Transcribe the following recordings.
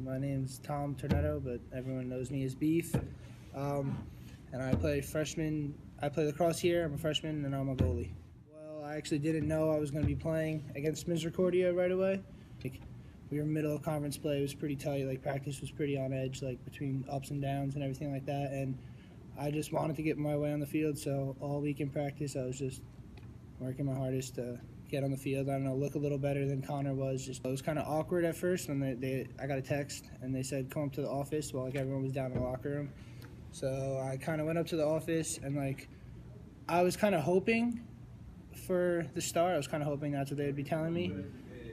My name's Tom Tornetto, but everyone knows me as Beef. And I play freshman. I play lacrosse here. I'm a freshman, and I'm a goalie. Well, I actually didn't know I was going to be playing against Misericordia right away. We were middle of conference play. It was pretty tight. Practice was pretty on edge, between ups and downs and everything like that. And I just wanted to get my way on the field. So all week in practice, I was just working my hardest to get on the field. I don't know, look a little better than Connor was. It was kind of awkward at first when I got a text and they said come up to the office while everyone was down in the locker room. So I kind of went up to the office and I was kind of hoping for the start. I was kind of hoping that's what they would be telling me,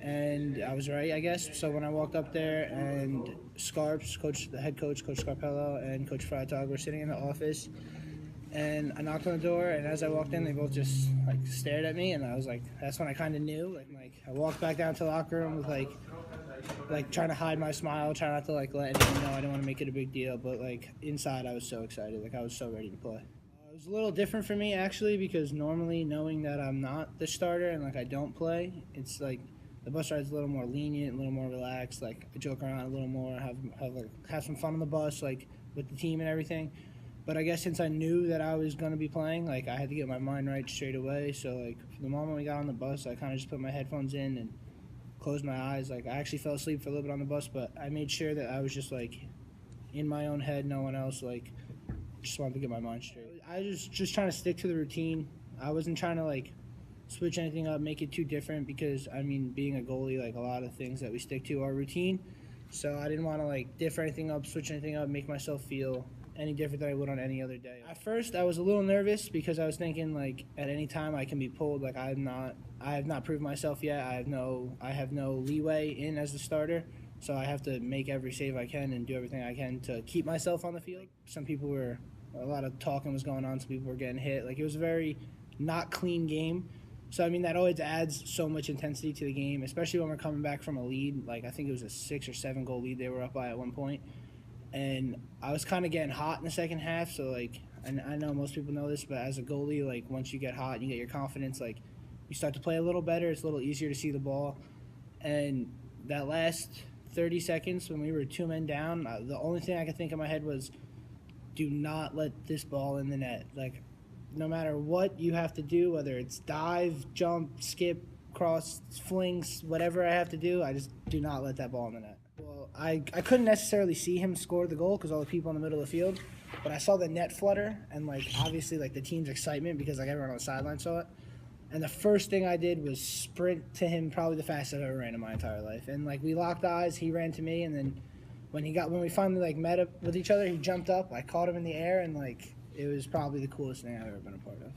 and I was right, I guess. So when I walked up there and Scarps, the head coach, Coach Scarpello, and Coach Freitag were sitting in the office, and I knocked on the door, and as I walked in, they both just stared at me, and I was that's when I kind of knew. I walked back down to the locker room with trying to hide my smile, trying not to let anyone know. I didn't want to make it a big deal, but inside, I was so excited. I was so ready to play. It was a little different for me actually, because normally knowing that I'm not the starter and I don't play, it's the bus ride's a little more lenient, a little more relaxed. I joke around a little more, have some fun on the bus, with the team and everything. But I guess since I knew that I was going to be playing, I had to get my mind right straight away. So, the moment we got on the bus, I kind of just put my headphones in and closed my eyes. I actually fell asleep for a little bit on the bus, but I made sure that I was just, in my own head, no one else, just wanted to get my mind straight. I was just trying to stick to the routine. I wasn't trying to, switch anything up, make it too different, because, being a goalie, a lot of things that we stick to are routine. So I didn't want to, differ anything up, switch anything up, make myself feel any different than I would on any other day. At first, I was a little nervous because I was thinking at any time I can be pulled. I have not proved myself yet. I have no leeway in as the starter, so I have to make every save I can and do everything I can to keep myself on the field. A lot of talking was going on. Some people were getting hit. It was a very not clean game. So that always adds so much intensity to the game, especially when we're coming back from a lead. I think it was a 6 or 7 goal lead they were up by at one point. And I was kind of getting hot in the second half, so and I know most people know this, but as a goalie, once you get hot and you get your confidence, you start to play a little better. It's a little easier to see the ball. And that last 30 seconds when we were 2 men down, the only thing I could think in my head was, do not let this ball in the net. No matter what you have to do, whether it's dive, jump, skip, cross, flings, whatever I have to do, I just do not let that ball in the net. Well, I couldn't necessarily see him score the goal because all the people in the middle of the field, but I saw the net flutter and obviously the team's excitement because everyone on the sideline saw it. And the first thing I did was sprint to him, probably the fastest I've ever ran in my entire life. And we locked eyes, he ran to me, and then when we finally met up with each other, he jumped up, I caught him in the air, and it was probably the coolest thing I've ever been a part of.